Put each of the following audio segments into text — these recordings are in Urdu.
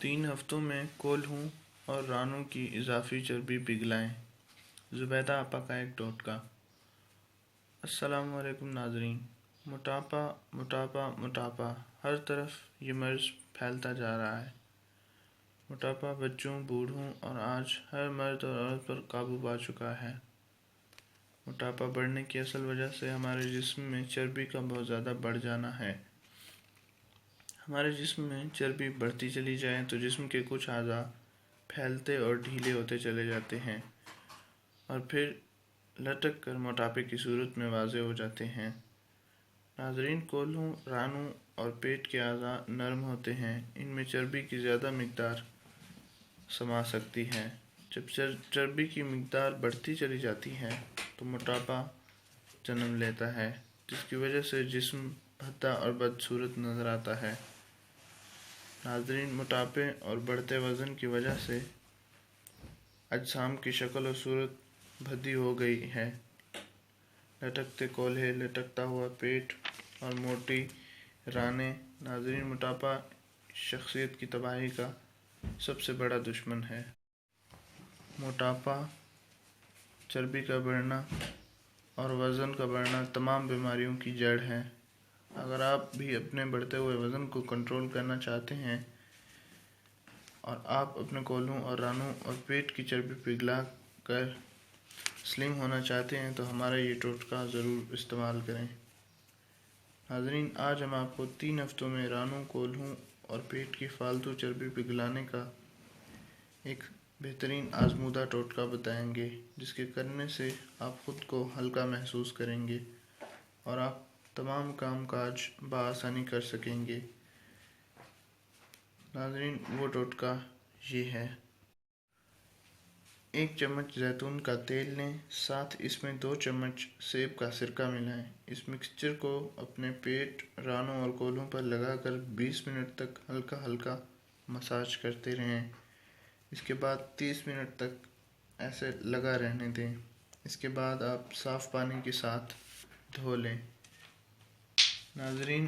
3 ہفتوں میں کولہوں اور رانوں کی اضافی چربی پگھلائیں۔ زبیدہ آپا کا ایک ٹوٹکا۔ السلام علیکم ناظرین۔ موٹاپا ہر طرف یہ مرض پھیلتا جا رہا ہے۔ موٹاپا بچوں، بوڑھوں اور آج ہر مرد اور عورت پر قابو پا چکا ہے۔ موٹاپا بڑھنے کی اصل وجہ سے ہمارے جسم میں چربی کا بہت زیادہ بڑھ جانا ہے۔ ہمارے جسم میں چربی بڑھتی چلی جائے تو جسم کے کچھ اعضاء پھیلتے اور ڈھیلے ہوتے چلے جاتے ہیں اور پھر لٹک کر موٹاپے کی صورت میں واضح ہو جاتے ہیں۔ ناظرین، کولہوں، رانوں اور پیٹ کے اعضاء نرم ہوتے ہیں۔ ان میں چربی کی زیادہ مقدار سما سکتی ہے۔ جب چربی کی مقدار بڑھتی چلی جاتی ہے تو موٹاپا جنم لیتا ہے، جس کی وجہ سے جسم بھدا اور بدصورت نظر آتا ہے۔ ناظرین، موٹاپے اور بڑھتے وزن کی وجہ سے اجسام کی شکل و صورت بھدی ہو گئی ہے۔ لٹکتے کولہے، لٹکتا ہوا پیٹ اور موٹی رانیں۔ ناظرین، موٹاپا شخصیت کی تباہی کا سب سے بڑا دشمن ہے۔ موٹاپا، چربی کا بڑھنا اور وزن کا بڑھنا تمام بیماریوں کی جڑ ہے۔ اگر آپ بھی اپنے بڑھتے ہوئے وزن کو کنٹرول کرنا چاہتے ہیں اور آپ اپنے کولہوں اور رانوں اور پیٹ کی چربی پگھلا کر سلم ہونا چاہتے ہیں تو ہمارا یہ ٹوٹکا ضرور استعمال کریں۔ ناظرین، آج ہم آپ کو 3 ہفتوں میں رانوں، کولہوں اور پیٹ کی فالتو چربی پگھلانے کا ایک بہترین آزمودہ ٹوٹکا بتائیں گے، جس کے کرنے سے آپ خود کو ہلکا محسوس کریں گے اور آپ تمام کام کاج بآسانی کر سکیں گے۔ ناظرین، وہ ٹوٹکا یہ ہے۔ 1 چمچ زیتون کا تیل لیں، ساتھ اس میں 2 چمچ سیب کا سرکہ ملائیں۔ اس مکسچر کو اپنے پیٹ، رانوں اور کولہوں پر لگا کر 20 منٹ تک ہلکا ہلکا مساج کرتے رہیں۔ اس کے بعد 30 منٹ تک ایسے لگا رہنے دیں۔ اس کے بعد آپ صاف پانی کے ساتھ دھو لیں۔ ناظرین،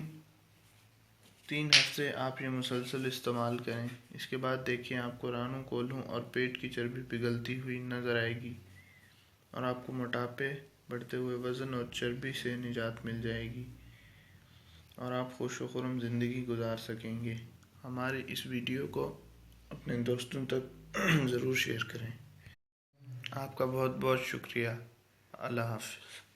3 ہفتے آپ یہ مسلسل استعمال کریں۔ اس کے بعد دیکھیں آپ کو رانوں، کولہوں اور پیٹ کی چربی پگھلتی ہوئی نظر آئے گی اور آپ کو موٹاپے، بڑھتے ہوئے وزن اور چربی سے نجات مل جائے گی اور آپ خوش و خرم زندگی گزار سکیں گے۔ ہمارے اس ویڈیو کو اپنے دوستوں تک ضرور شیئر کریں۔ آپ کا بہت بہت شکریہ۔ اللہ حافظ۔